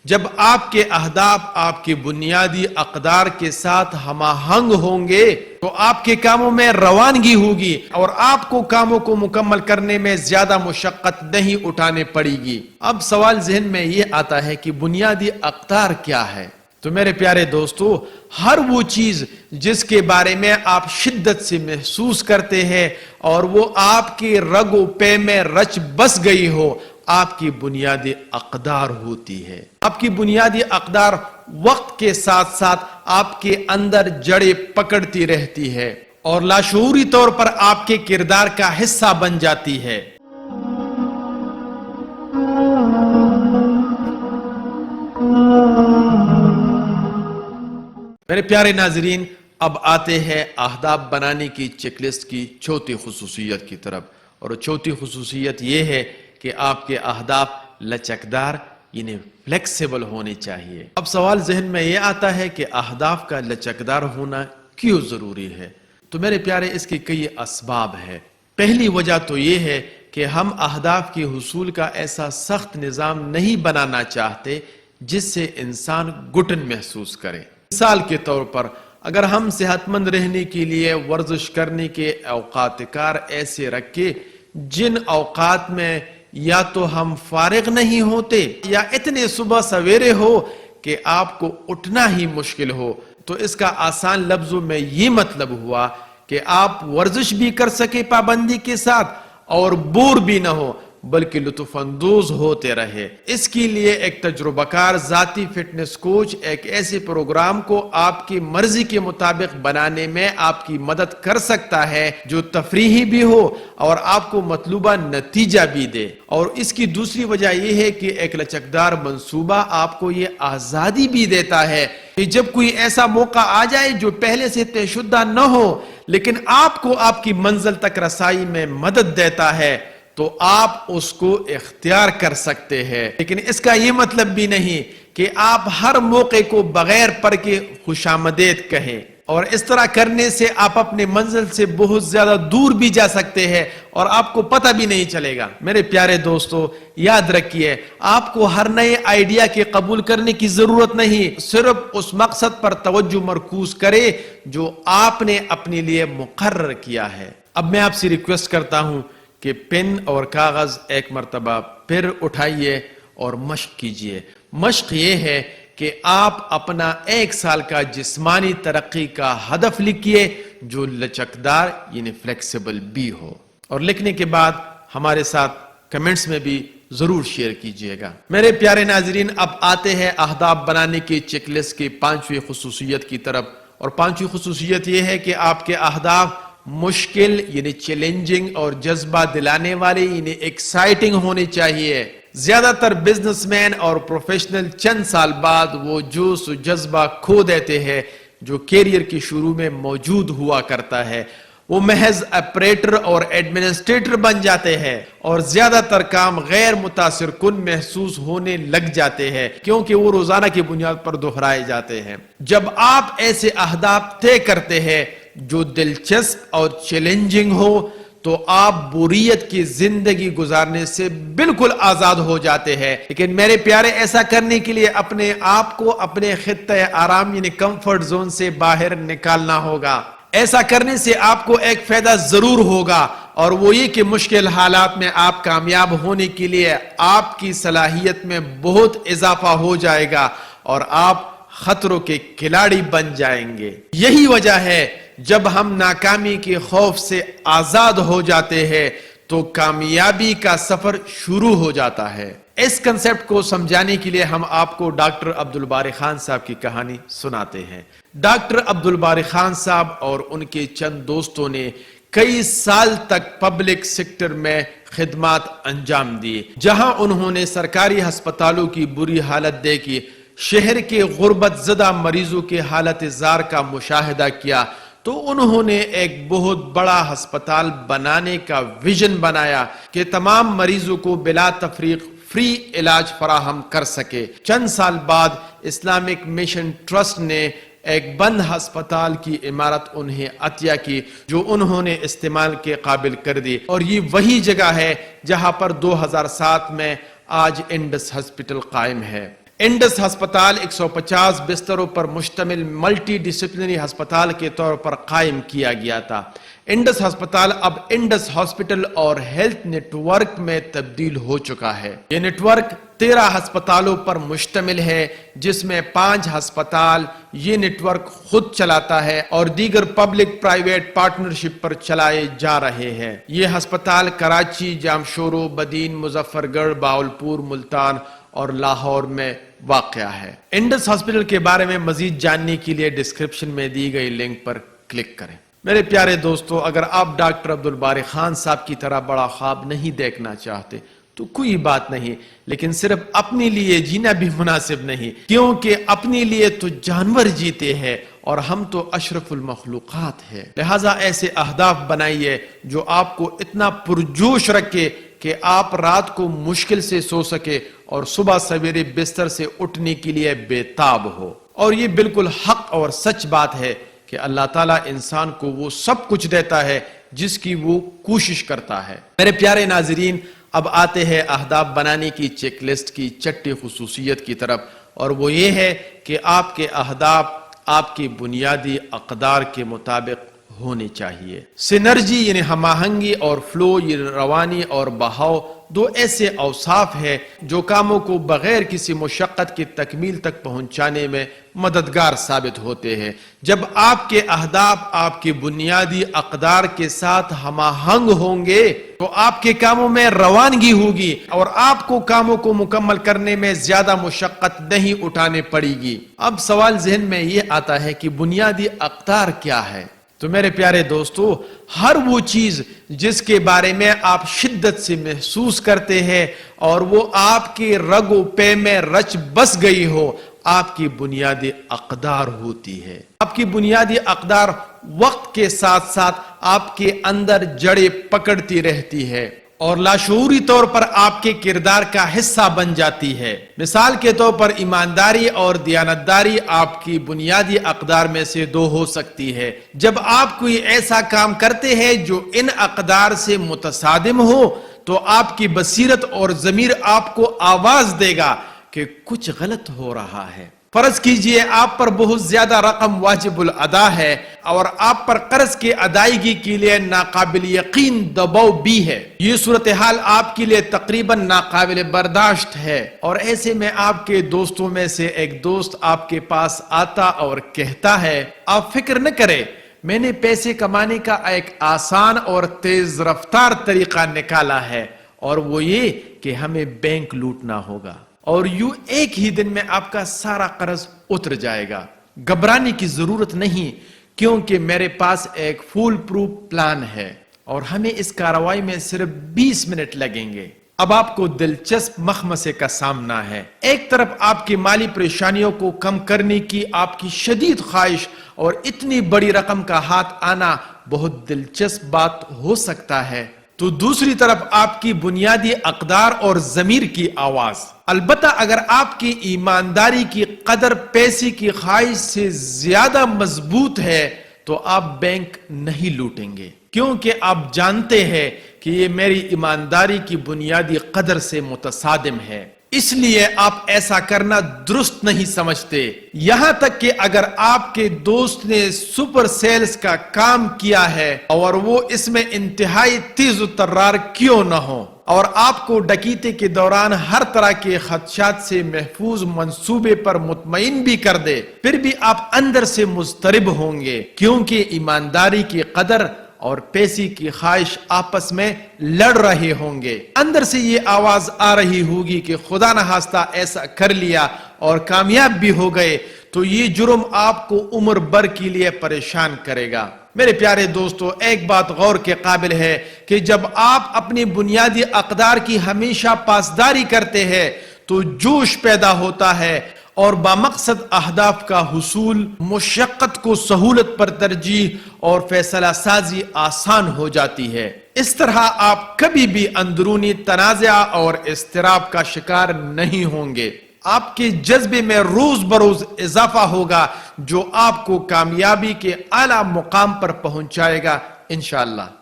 جب آپ کے اہداف آپ کے بنیادی اقدار کے ساتھ ہم آہنگ ہوں گے تو آپ کے کاموں میں روانگی ہوگی اور آپ کو کاموں کو مکمل کرنے میں زیادہ مشقت نہیں اٹھانے پڑے گی۔ اب سوال ذہن میں یہ آتا ہے کہ بنیادی اقدار کیا ہے؟ تو میرے پیارے دوستو، ہر وہ چیز جس کے بارے میں آپ شدت سے محسوس کرتے ہیں اور وہ آپ کے رگ و پے میں رچ بس گئی ہو، آپ کی بنیادی اقدار ہوتی ہے۔ آپ کی بنیادی اقدار وقت کے ساتھ ساتھ آپ کے اندر جڑیں پکڑتی رہتی ہے اور لاشعوری طور پر آپ کے کردار کا حصہ بن جاتی ہے۔ میرے پیارے ناظرین، اب آتے ہیں اہداف بنانے کی چیک لسٹ کی چوتھی خصوصیت کی طرف، اور چوتھی خصوصیت یہ ہے کہ آپ کے اہداف لچکدار یعنی فلیکسیبل ہونے چاہیے۔ اب سوال ذہن میں یہ آتا ہے کہ اہداف کا لچکدار ہونا کیوں ضروری ہے؟ تو میرے پیارے، اس کے کئی اسباب ہیں۔ پہلی وجہ تو یہ ہے کہ ہم اہداف کے حصول کا ایسا سخت نظام نہیں بنانا چاہتے جس سے انسان گھٹن محسوس کرے۔ مثال کے طور پر، اگر ہم صحت مند رہنے کے لیے ورزش کرنے کے اوقات کار ایسے رکھیں جن اوقات میں یا تو ہم فارغ نہیں ہوتے یا اتنے صبح سویرے ہو کہ آپ کو اٹھنا ہی مشکل ہو، تو اس کا آسان لفظوں میں یہ مطلب ہوا کہ آپ ورزش بھی کر سکے پابندی کے ساتھ اور بور بھی نہ ہو بلکہ لطف اندوز ہوتے رہے۔ اس کے لیے ایک تجربہ کار ذاتی فٹنس کوچ ایک ایسے پروگرام کو آپ کی مرضی کے مطابق بنانے میں آپ کی مدد کر سکتا ہے جو تفریحی بھی ہو اور آپ کو مطلوبہ نتیجہ بھی دے۔ اور اس کی دوسری وجہ یہ ہے کہ ایک لچکدار منصوبہ آپ کو یہ آزادی بھی دیتا ہے کہ جب کوئی ایسا موقع آ جائے جو پہلے سے طے شدہ نہ ہو لیکن آپ کو آپ کی منزل تک رسائی میں مدد دیتا ہے تو آپ اس کو اختیار کر سکتے ہیں۔ لیکن اس کا یہ مطلب بھی نہیں کہ آپ ہر موقع کو بغیر پرکھے خوش آمدید کہیں، اور اس طرح کرنے سے آپ اپنے منزل سے بہت زیادہ دور بھی جا سکتے ہیں اور آپ کو پتہ بھی نہیں چلے گا۔ میرے پیارے دوستو، یاد رکھیے، آپ کو ہر نئے آئیڈیا کے قبول کرنے کی ضرورت نہیں، صرف اس مقصد پر توجہ مرکوز کرے جو آپ نے اپنے لیے مقرر کیا ہے۔ اب میں آپ سے ریکویسٹ کرتا ہوں کہ پن اور کاغذ ایک مرتبہ پھر اٹھائیے اور مشق کیجئے۔ مشق یہ ہے کہ آپ اپنا 1 سال کا جسمانی ترقی کا ہدف لکھیے جو لچکدار یعنی فلیکسیبل بھی ہو، اور لکھنے کے بعد ہمارے ساتھ کمنٹس میں بھی ضرور شیئر کیجئے گا۔ میرے پیارے ناظرین، اب آتے ہیں اہداف بنانے کی چیک لسٹ کی 5ویں خصوصیت کی طرف، اور 5ویں خصوصیت یہ ہے کہ آپ کے اہداف مشکل یعنی چیلنجنگ اور جذبہ دلانے والے یعنی ایکسائٹنگ ہونے چاہیے۔ زیادہ تر بزنس مین اور پروفیشنل چند سال بعد وہ جوش و جذبہ کھو دیتے ہیں جو کیریئر کی شروع میں موجود ہوا کرتا ہے۔ وہ محض آپریٹر اور ایڈمنسٹریٹر بن جاتے ہیں اور زیادہ تر کام غیر متاثر کن محسوس ہونے لگ جاتے ہیں کیونکہ وہ روزانہ کی بنیاد پر دہرائے جاتے ہیں۔ جب آپ ایسے اہداف طے کرتے ہیں جو دلچسپ اور چیلنجنگ ہو تو آپ بوریت کی زندگی گزارنے سے بالکل آزاد ہو جاتے ہیں۔ لیکن میرے پیارے، ایسا کرنے کے لیے اپنے آپ کو اپنے خطہ آرام یعنی کمفرٹ زون سے باہر نکالنا ہوگا۔ ایسا کرنے سے آپ کو ایک فائدہ ضرور ہوگا، اور وہ یہ کہ مشکل حالات میں آپ کامیاب ہونے کے لیے آپ کی صلاحیت میں بہت اضافہ ہو جائے گا اور آپ خطروں کے کھلاڑی بن جائیں گے۔ یہی وجہ ہے جب ہم ناکامی کے خوف سے آزاد ہو جاتے ہیں تو کامیابی کا سفر شروع ہو جاتا ہے۔ اس کنسپٹ کو سمجھانے کے لیے ہم آپ کو ڈاکٹر عبدالباری خان صاحب کی کہانی سناتے ہیں۔ ڈاکٹر عبدالباری خان صاحب اور ان کے چند دوستوں نے کئی سال تک پبلک سیکٹر میں خدمات انجام دی، جہاں انہوں نے سرکاری ہسپتالوں کی بری حالت دیکھی، شہر کے غربت زدہ مریضوں کے حالت زار کا مشاہدہ کیا، تو انہوں نے ایک بہت بڑا ہسپتال بنانے کا ویژن بنایا کہ تمام مریضوں کو بلا تفریق فری علاج فراہم کر سکے۔ چند سال بعد اسلامک مشن ٹرسٹ نے ایک بند ہسپتال کی عمارت انہیں عطیہ کی جو انہوں نے استعمال کے قابل کر دی، اور یہ وہی جگہ ہے جہاں پر 2007 میں آج انڈس ہسپتال قائم ہے۔ इंडस हस्पताल 150 बिस्तरों पर मुश्तमिल मल्टी डिसिप्लिनरी अस्पताल के तौर पर कायम किया गया था। इंडस अस्पताल अब इंडस हॉस्पिटल और हेल्थ नेटवर्क में तब्दील हो चुका है। ये नेटवर्क 13 अस्पतालों पर मुश्तमिल है, जिसमें 5 अस्पताल ये नेटवर्क खुद चलाता है और दीगर पब्लिक प्राइवेट पार्टनरशिप पर चलाए जा रहे हैं। ये अस्पताल कराची, जामशोरो, बदीन, मुजफ्फरगढ़, बावलपुर, मुल्तान और लाहौर में वाक़या है। इंडस हॉस्पिटल के बारे में मजीद जानने के लिए डिस्क्रिप्शन में दी गई लिंक पर क्लिक करें। मेरे प्यारे दोस्तों, अगर आप डॉक्टर अब्दुल बारी खान साहब की तरह बड़ा ख्वाब नहीं देखना चाहते तो कोई बात नहीं, लेकिन सिर्फ अपने लिए जीना भी मुनासिब नहीं, क्योंकि अपने लिए तो जानवर जीते हैं और हम तो अशरफुल मखलूकात है। लिहाजा ऐसे अहदाफ बनाइए जो आपको इतना पुरजोश रखे कि आप रात को मुश्किल से सो सके और सुबह सवेरे बिस्तर से उठने के लिए बेताब हो। और ये बिल्कुल हक और सच बात है कि अल्लाह ताला इंसान को वो सब कुछ देता है जिसकी वो कोशिश करता है। मेरे प्यारे नाजरीन, अब आते हैं अहदाफ बनाने की चेकलिस्ट की छठी खुसूसियत की तरफ, और वो ये है कि आपके अहदाफ आपकी बुनियादी अक़दार के मुताबिक होने चाहिए। सिनर्जी यानी हमाहंगी और फ्लो ये रवानी और बहाव दो ऐसे औसाफ है जो कामों को बगैर किसी मुशक्कत की तकमील तक पहुंचाने में मददगार साबित होते हैं। जब आपके अहदाफ आपकी बुनियादी अक़दार के साथ हमाहंग होंगे तो आपके कामों में रवानगी होगी और आपको कामों को मुकम्मल करने में ज्यादा मुशक्कत नहीं उठाने पड़ेगी। अब सवाल ज़हन में ये आता है कि बुनियादी अक़दार क्या है? तो मेरे प्यारे दोस्तों, हर वो चीज जिसके बारे में आप शिद्दत से महसूस करते हैं और वो आपके रगो पे में रच बस गई हो, आपकी बुनियादी अक़दार होती है। आपकी बुनियादी अक़दार वक्त के साथ साथ आपके अंदर जड़ें पकड़ती रहती है और लाशऊरी तौर पर आपके किरदार का हिस्सा बन जाती है। मिसाल के तौर पर ईमानदारी और दियानतदारी आपकी बुनियादी अक़दार में से दो हो सकती है। जब आप कोई ऐसा काम करते हैं जो इन अक़दार से मुतसादिम हो तो आपकी बसीरत और ज़मीर आपको आवाज देगा कि कुछ गलत हो रहा है। फर्ज कीजिए आप पर बहुत ज्यादा रकम वाजिबुल अदा है और आप पर कर्ज की अदायगी के लिए नाकाबिल यकीन दबाव भी है। ये सूरत हाल आपके लिए तकरीबन नाकाबिल बर्दाश्त है और ऐसे में आपके दोस्तों में से एक दोस्त आपके पास आता और कहता है, आप फिक्र न करें, मैंने पैसे कमाने का एक आसान और तेज रफ्तार तरीका निकाला है, और वो ये कि हमें बैंक लूटना होगा और यूं एक ही दिन में आपका सारा कर्ज उतर जाएगा। घबराने की जरूरत नहीं, क्योंकि मेरे पास एक फुल प्रूफ प्लान है और हमें इस कार्रवाई में सिर्फ 20 मिनट लगेंगे। अब आपको दिलचस्प मखमसे का सामना है। एक तरफ आपकी माली परेशानियों को कम करने की आपकी शदीद ख्वाहिश और इतनी बड़ी रकम का हाथ आना बहुत दिलचस्प बात हो सकता है, तो दूसरी तरफ आपकी बुनियादी अक़दार और ज़मीर की आवाज। अलबत्ता अगर आपकी ईमानदारी की कदर पैसे की ख्वाहिश से ज्यादा मजबूत है तो आप बैंक नहीं लूटेंगे, क्योंकि आप जानते हैं कि ये मेरी ईमानदारी की बुनियादी कदर से मुतसादिम है, इसलिए आप ऐसा करना दुरुस्त नहीं समझते। यहां तक कि अगर आपके दोस्त ने सुपर सेल्स का काम किया है और वो इसमें इंतहाई तेज तर्रार क्यों न हो और आपको डकैती के दौरान हर तरह के खदशात से महफूज मंसूबे पर मुतमईन भी कर दे, फिर भी आप अंदर से मुस्तरिब होंगे, क्योंकि ईमानदारी की कदर और पैसे की ख्वाहिश आपस में लड़ रहे होंगे। अंदर से ये आवाज आ रही होगी कि खुदा न खास्ता ऐसा कर लिया और कामयाब भी हो गए तो ये जुर्म आपको उम्र भर के लिए परेशान करेगा। मेरे प्यारे दोस्तों, एक बात गौर के काबिल है कि जब आप अपनी बुनियादी अक़दार की हमेशा पासदारी करते हैं तो जोश पैदा होता है और बामकसद अहदाफ का हुसूल, मुशक्कत को सहूलत पर तरजीह और फैसला साजी आसान हो जाती है। इस तरह आप कभी भी अंदरूनी तनाज़ा और इस्तिराब का शिकार नहीं होंगे। आपके जज्बे में रोज बरोज इजाफा होगा जो आपको कामयाबी के आला मुकाम पर पहुंचाएगा इंशाअल्लाह।